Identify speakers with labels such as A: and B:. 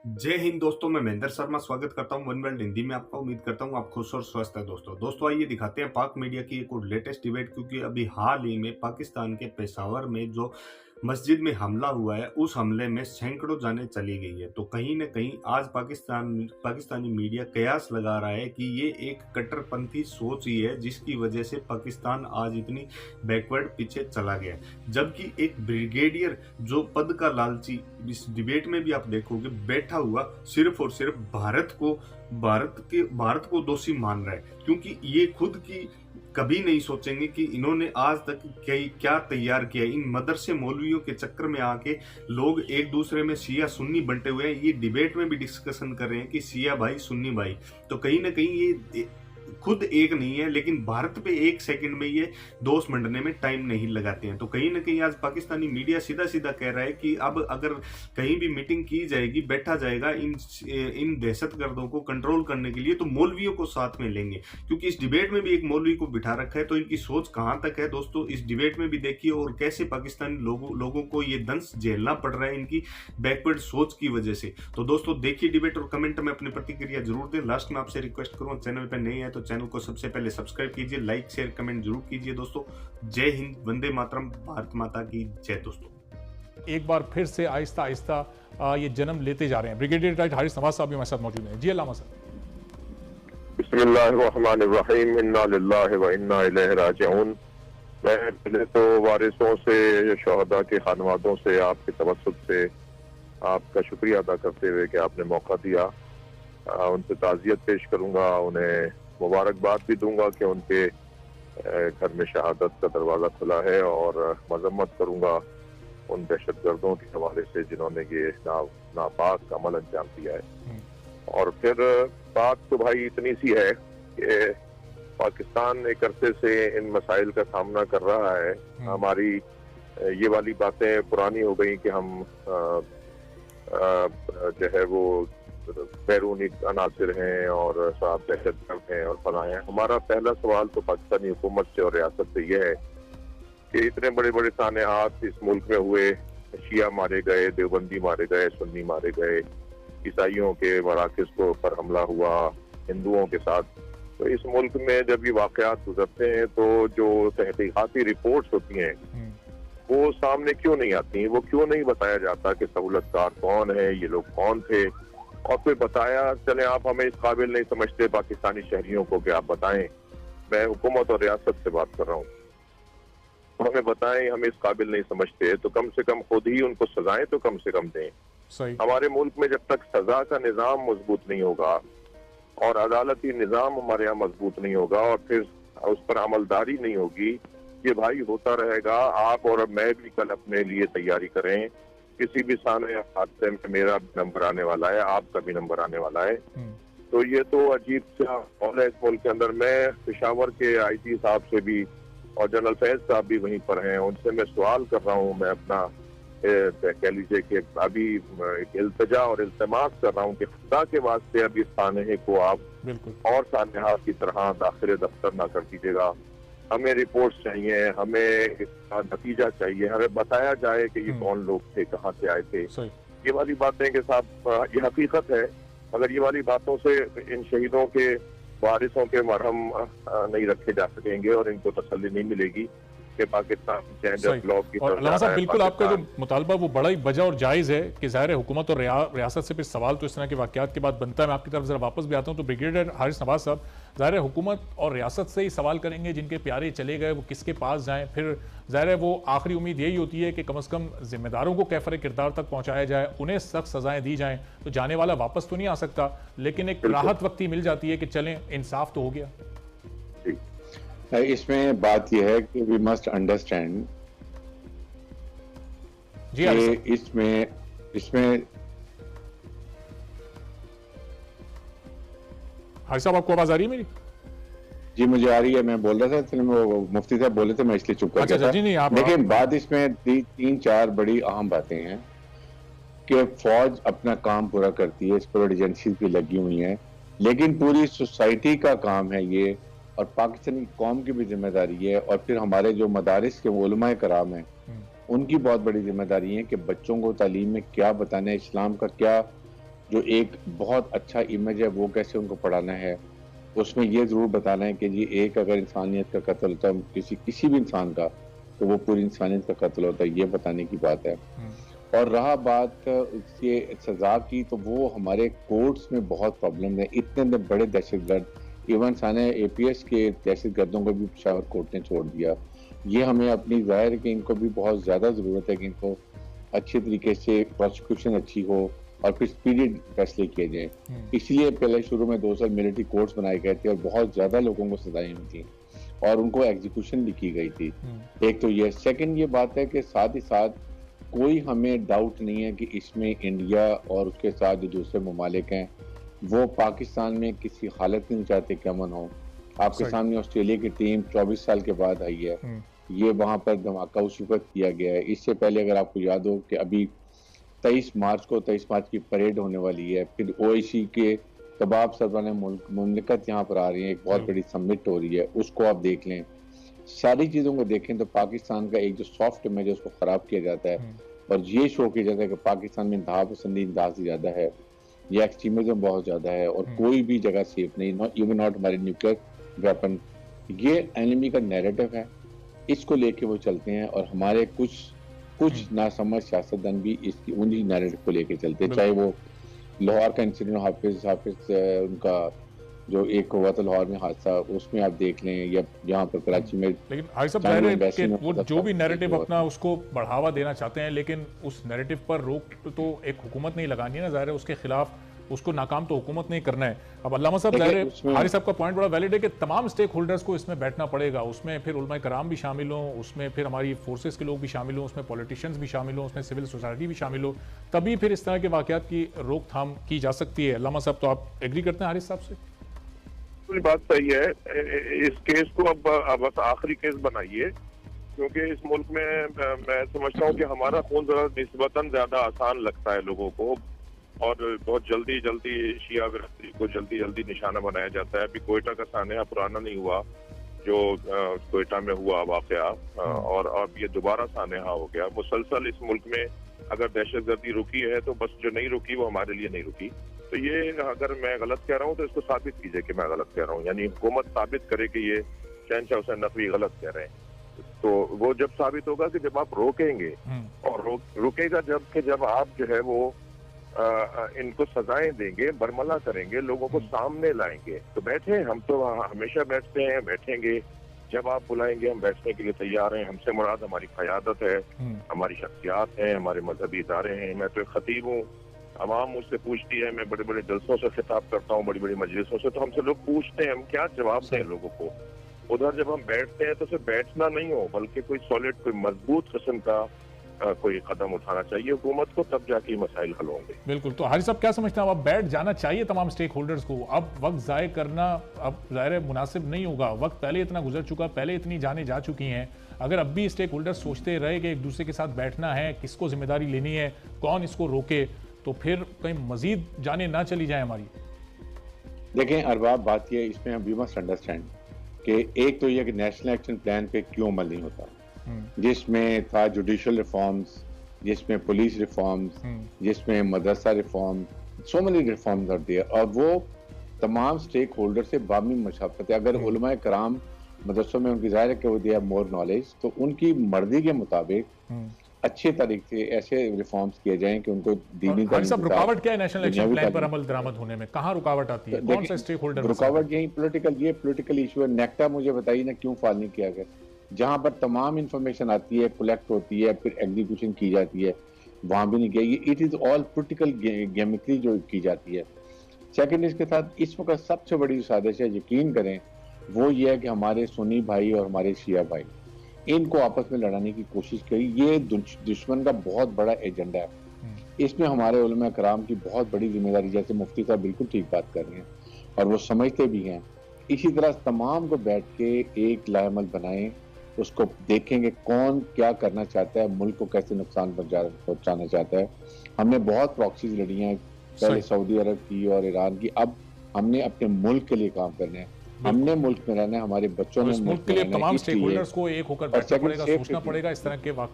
A: जय हिंद दोस्तों, मैं महेंद्र शर्मा स्वागत करता हूं वन वर्ल्ड हिंदी में आपका। उम्मीद करता हूं आप खुश और स्वस्थ है। दोस्तों आइए दिखाते हैं पाक मीडिया की एक और लेटेस्ट डिबेट, क्योंकि अभी हाल ही में पाकिस्तान के पेशावर में जो मस्जिद में हमला हुआ है, उस हमले में सैकड़ों जानें चली गई है। तो कहीं ना कहीं आज पाकिस्तानी मीडिया कयास लगा रहा है कि ये एक कट्टरपंथी सोच ही है जिसकी वजह से पाकिस्तान आज इतनी बैकवर्ड पीछे चला गया। जबकि एक ब्रिगेडियर जो पद का लालची, इस डिबेट में भी आप देखोगे, बैठा हुआ सिर्फ और सिर्फ भारत को दोषी मान रहा है, क्योंकि ये खुद की कभी नहीं सोचेंगे कि इन्होंने आज तक क्या तैयार किया। इन मदरसे मौलवियों के चक्कर में आके लोग एक दूसरे में शिया सुन्नी बंटे हुए हैं। ये डिबेट में भी डिस्कशन कर रहे हैं कि शिया भाई सुन्नी भाई। तो कहीं ना कहीं ये खुद एक नहीं है, लेकिन भारत पे एक सेकंड में ये दोष मंडने में टाइम नहीं लगाते हैं। तो कहीं ना कहीं आज पाकिस्तानी मीडिया सीधा सीधा कह रहा है कि अब अगर कहीं भी मीटिंग की जाएगी, बैठा जाएगा इन दहशतगर्दों को कंट्रोल करने के लिए, तो मौलवियों को साथ में लेंगे। क्योंकि इस डिबेट में भी एक मौलवी को बिठा रखा है। तो इनकी सोच कहां तक है दोस्तों, इस डिबेट में भी देखिए, और कैसे पाकिस्तानी लोगों को ये दंश झेलना पड़ रहा है इनकी बैकवर्ड सोच की वजह से। तो दोस्तों देखिए डिबेट और कमेंट में अपनी प्रतिक्रिया जरूर दें। लास्ट में आपसे रिक्वेस्ट करूं, चैनल पर नए हैं तो चैनल को सबसे पहले सब्सक्राइब कीजिए, लाइक शेयर कमेंट जरूर कीजिए। दोस्तों जय हिंद, वंदे मातरम, भारत माता की जय। दोस्तों
B: एक बार फिर से आहिस्ता आहिस्ता ये जन्म लेते जा रहे हैं। ब्रिगेडियर हारिस नवाज साहब भी हमारे साथ मौजूद हैं। जी अल्लामा साहब।
C: बिस्मिल्लाहिर्रहमानिर्रहीम, इन्ना लिल्लाहि व इन्ना इलैहि राजिऊन। मैं पहले तो वारिसों से, शहदा के खानवादों से, आपके तवस्सुत से आपका शुक्रिया अदा करते हुए कि आपने मौका दिया, उनसे ताज़ियत पेश करूंगा, उन्हें मुबारकबाद भी दूंगा कि उनके घर में शहादत का दरवाज़ा खुला है, और मजम्मत करूंगा उन दहशतगर्दों के हवाले से जिन्होंने ये नापाक अमल अंजाम दिया है। और फिर बात तो भाई इतनी सी है कि पाकिस्तान एक अरसे से इन मसाइल का सामना कर रहा है। हमारी ये वाली बातें पुरानी हो गई कि हम जो है वो बैरूनी अनासिर हैं और साहब दहशतगर्द हैं और फलाए हैं। हमारा पहला सवाल तो पाकिस्तानी हुकूमत से और रियासत से यह है कि इतने बड़े बड़े सानेहात इस मुल्क में हुए, शिया मारे गए, देवबंदी मारे गए, सुन्नी मारे गए, ईसाइयों के मराकज़ को पर हमला हुआ, हिंदुओं के साथ। तो इस मुल्क में जब ये वाक़यात गुजरते हैं तो जो तहक़ीक़ाती रिपोर्ट्स होती हैं वो सामने क्यों नहीं आती? वो क्यों नहीं बताया जाता कि सहूलतकार कौन है, ये लोग कौन थे? और फिर बताया चले आप हमें इस काबिल नहीं समझते पाकिस्तानी शहरियों को कि आप बताएं, मैं हुकूमत और रियासत से बात कर रहा हूँ, हमें बताएं हमें इस काबिल नहीं समझते, तो कम से कम खुद ही उनको सजाएं तो कम से कम दें। हमारे मुल्क में जब तक सजा का निज़ाम मजबूत नहीं होगा और अदालती निज़ाम हमारे यहाँ मजबूत नहीं होगा और फिर उस पर अमलदारी नहीं होगी, ये भाई होता रहेगा। आप और मैं भी कल अपने लिए तैयारी करें, किसी भी साने हादसे में मेरा भी नंबर आने वाला है, आपका भी नंबर आने वाला है। तो ये तो अजीब सा माहौल है इस मुल्क के अंदर। मैं पेशावर के आईजी साहब से भी और जनरल फैज साहब भी वहीं पर हैं, उनसे मैं सवाल कर रहा हूँ, मैं अपना कह लीजिए कि अभी एक इल्तिजा और इल्तिमास कर रहा हूँ कि खुदा के वास्ते अब इस सानहे को आप और सानहात की तरह दाखिल दफ्तर ना कर दीजिएगा। हमें रिपोर्ट्स चाहिए, हमें इसका नतीजा चाहिए, हमें बताया जाए कि ये कौन लोग थे, कहाँ से आए थे। ये वाली बातें के साथ ये हकीकत है, मगर ये वाली बातों से इन शहीदों के वारिसों के मरहम नहीं रखे जा सकेंगे और इनको तसल्ली नहीं मिलेगी कि पाकिस्तान चेंज ऑफ लॉ की
B: तरफ जा रहा है। बिल्कुल आपका जो मुतालबा वो बड़ा ही वजह और जायज़ है कि ज़ाहिर है हुकूमत और रियासत से फिर सवाल तो इस तरह के वाक़यात के बाद बनता है। मैं आपकी तरफ ज़रा वापस भी आता हूँ। तो ब्रिगेडियर हारिस नवाज साहब, ज़ाहिर है हुकूमत और रियासत से ही सवाल करेंगे, जिनके प्यारे चले गए वो किसके पास जाएँ। फिर ज़ाहिर है वो आखिरी उम्मीद यही होती है कि कम अज़ कम ज़िम्मेदारों को कैफ़र किरदार तक पहुँचाया जाए, उन्हें सख्त सज़ाएँ दी जाएँ। तो जाने वाला वापस तो नहीं आ सकता, लेकिन एक राहत वक्ती मिल जाती है कि चलें इंसाफ तो हो गया।
D: इसमें बात यह है कि वी मस्ट अंडरस्टैंड कि इसमें
B: हारिस साहब आपको आवाज आ रही है मेरी?
D: जी मुझे आ रही है। मैं बोल रहा था, वो मुफ्ती साहब बोले थे, मैं इसलिए चुप कर गया था। लेकिन बात इसमें तीन चार बड़ी अहम बातें हैं कि फौज अपना काम पूरा करती है, इस पर एजेंसी भी लगी हुई हैं, लेकिन पूरी सोसाइटी का काम है ये, और पाकिस्तानी कौम की भी जिम्मेदारी है, और फिर हमारे जो मदारिस के उलमाए कराम हैं उनकी बहुत बड़ी जिम्मेदारी है कि बच्चों को तालीम में क्या बताना है, इस्लाम का क्या जो एक बहुत अच्छा इमेज है वो कैसे उनको पढ़ाना है। उसमें ये ज़रूर बताना है कि जी एक अगर इंसानियत का कत्ल होता है किसी भी इंसान का, तो वो पूरी इंसानियत का कत्ल होता है, ये बताने की बात है। और रहा बात इसके सज़ा की, तो वो हमारे कोर्ट्स में बहुत प्रॉब्लम है। इतने बड़े दहशतगर्द, इवन साने APS के दहशतगर्दों को भी पेशावर कोर्ट ने छोड़ दिया। ये हमें अपनी ज़ाहिर है कि इनको भी बहुत ज़्यादा ज़रूरत है कि इनको अच्छे तरीके से प्रोसिक्यूशन अच्छी हो और फिर स्पीडी फैसले किए जाएं। इसलिए पहले शुरू में 2 साल मिलिट्री कोर्ट्स बनाए गए थे और बहुत ज़्यादा लोगों को सजाएं हुई थी और उनको एग्जीक्यूशन भी की गई थी। एक तो ये, सेकंड ये बात है कि साथ ही साथ कोई हमें डाउट नहीं है कि इसमें इंडिया और उसके साथ जो दूसरे ममालिक हैं वो पाकिस्तान में किसी हालत नहीं चाहते कि अमन हो। आपके सामने ऑस्ट्रेलिया की टीम 24 साल के बाद आई है, ये वहां पर धमाका उस वक्त किया गया है। इससे पहले अगर आपको याद हो कि अभी 23 मार्च की परेड होने वाली है, फिर OIC के कबाब सरबराह मुमलिकत यहाँ पर आ रही है, एक बहुत बड़ी समिट हो रही है, उसको आप देख लें। सारी चीज़ों को देखें तो पाकिस्तान का एक जो सॉफ्ट इमेज है उसको ख़राब किया जाता है और ये शो किया जाता है कि पाकिस्तान में इंतहा पसंदी इंतहा से ज़्यादा है, ये एक्सट्रीमिज्म बहुत ज़्यादा है और कोई भी जगह सेफ नहीं, इवन नॉट हमारे न्यूक्लियर वेपन। ये एनिमी का नैरेटिव है, इसको लेके वो चलते हैं और हमारे कुछ नासमझ सियासतदान भी इसकी उन्हीं नैरेटिव को लेके चलते हैं। चाहे वो लाहौर का इंसिडेंट, हाफिज उनका जो एक हुआ था लाहौर में हादसा, उसमें आप देख लें, या यहाँ पर कराची में।
B: लेकिन भाई साहब जाहिर है कि वो जो भी नैरेटिव अपना उसको बढ़ावा देना चाहते हैं, लेकिन उस नैरेटिव पर रोक तो एक हुकूमत नहीं लगानी है ना, जाहिर है उसके खिलाफ उसको नाकाम तो हुकूमत नहीं करना है। अब अल्लामा साहब, जाहिर है हारिस साहब का पॉइंट बड़ा वैलिड है कि तमाम स्टेक होल्डर्स को इसमें बैठना पड़ेगा, उसमें फिर उलमा कराम भी शामिल हों, उसमें फिर हमारी फोर्सेस के लोग भी शामिल हों, उसमें पॉलिटिशियंस भी शामिल हों, उसमें सिविल सोसाइटी भी शामिल हो, तभी फिर इस तरह के वाक़यात की रोकथाम की जा सकती है। अल्लामा साहब, तो आप एग्री करते हैं हारिस साहब से?
C: पूरी बात सही है। इस केस को अब बस आखिरी केस बनाइए, क्योंकि इस मुल्क में मैं समझता हूँ कि हमारा खून जरा निस्बतन ज्यादा आसान लगता है लोगों को और बहुत जल्दी शिया बिरादरी को जल्दी निशाना बनाया जाता है। अभी कोयटा का सानिया पुराना नहीं हुआ जो कोयटा में हुआ वाकया, और अब ये दोबारा सानिया हो गया। मुसलसल इस मुल्क में अगर दहशतगर्दी रुकी है तो बस जो नहीं रुकी वो हमारे लिए नहीं रुकी। तो ये अगर मैं गलत कह रहा हूँ तो इसको साबित कीजिए कि मैं गलत कह रहा हूँ, यानी हुकूमत साबित करे कि ये शहनशाह हुसैन नकवी गलत कह रहे हैं। तो वो जब साबित होगा कि जब आप रोकेंगे और रुकेगा जब आप जो है वो इनको सजाएं देंगे, बरमला करेंगे, लोगों को सामने लाएंगे। तो बैठे, हम तो हमेशा बैठते हैं, बैठेंगे, जब आप बुलाएंगे हम बैठने के लिए तैयार हैं। हमसे मुराद हमारी क़यादत है, हमारी शख्सियात हैं, हमारे मजहबी इदारे हैं। मैं तो एक खतीब हूँ, अवाम मुझसे पूछती है, मैं बड़े बड़े जलसों से खिताब करता हूँ, बड़ी बड़ी मजलिसों से, तो हमसे लोग पूछते हैं हम क्या जवाब दें लोगों को। उधर जब हम बैठते हैं तो सिर्फ बैठना नहीं हो, बल्कि कोई सॉलिड, कोई मजबूत किस्म का कोई कदम उठाना चाहिए हुकूमत को, तब जाके मसाइल हल होंगे।
B: बिल्कुल। तो हारिस साहब क्या समझते हैं, अब बैठ जाना चाहिए तमाम स्टेक होल्डर्स को? अब वक्त ज़ाय करना अब ज़ाहिर मुनासिब नहीं होगा, वक्त पहले इतना गुजर चुका, पहले इतनी जाने जा चुकी हैं। अगर अब भी स्टेक होल्डर्स सोचते रहे कि एक दूसरे के साथ बैठना है, किसको जिम्मेदारी लेनी है, कौन इसको रोके, तो फिर कहीं मजीद जाने ना चली जाए हमारी।
D: देखें अरबाब, बात ये इसमें वी मस्ट अंडरस्टैंड कि एक तो ये कि नेशनल एक्शन प्लान पे क्यों अमल नहीं होता, जिसमें था जुडिशल रिफॉर्म्स, जिसमें पुलिस रिफॉर्म्स, जिसमें मदरसा reform, so many reforms are there, और वो तमाम स्टेक होल्डर से बामी मशावरत है। अगर उलमा कराम मदरसों में उनकी ज़ाहिर है कि वो दे हैव मोर नॉलेज, तो उनकी मर्जी के मुताबिक अच्छे तरीके से ऐसे रिफॉर्म्स किए जाएं कि उनको दीनी
B: रुकावट क्या है नेशनल एक्शन प्लान पर अमल दरामद होने में? कहाँ रुकावट आती है? कौन सा स्टेक होल्डर
D: रुकावट? यही पॉलिटिकल इशू है। नेक्टा मुझे बताइए ना क्यों फाल नहीं किया गया, जहां पर तमाम इंफॉर्मेशन आती है, कलेक्ट होती है, फिर एग्जीक्यूशन की जाती है, वहां भी नहीं किया। ये इट इज ऑल पॉलिटिकल गेमिक्री जो की जाती है। सेकंड, इसके साथ इस वक्त सबसे बड़ी साजिश है, यकीन करें, वो ये है कि हमारे सुन्नी भाई और हमारे शिया भाई इनको आपस में लड़ाने की कोशिश करी। ये दुश्मन का बहुत बड़ा एजेंडा है, इसमें हमारे उलमा कराम की बहुत बड़ी जिम्मेदारी, जैसे मुफ्ती साहब बिल्कुल ठीक बात कर रहे हैं और वो समझते भी हैं। इसी तरह तमाम को बैठ के एक लाएमल बनाएं, उसको देखेंगे कौन क्या करना चाहता है, मुल्क को कैसे नुकसान पहुंचाना चाहता है। हमने बहुत प्रॉक्सीज लड़ी हैं, पहले सऊदी अरब की और ईरान की, अब हमने अपने मुल्क के लिए काम करना है, हमने मुल्क में रहना है, हमारे बच्चों ने
B: मुल्क के लिए तमाम स्टेक होल्डर्स को एक होकर बैठना पड़ेगा, सोचना पड़ेगा इस तरह के वाक़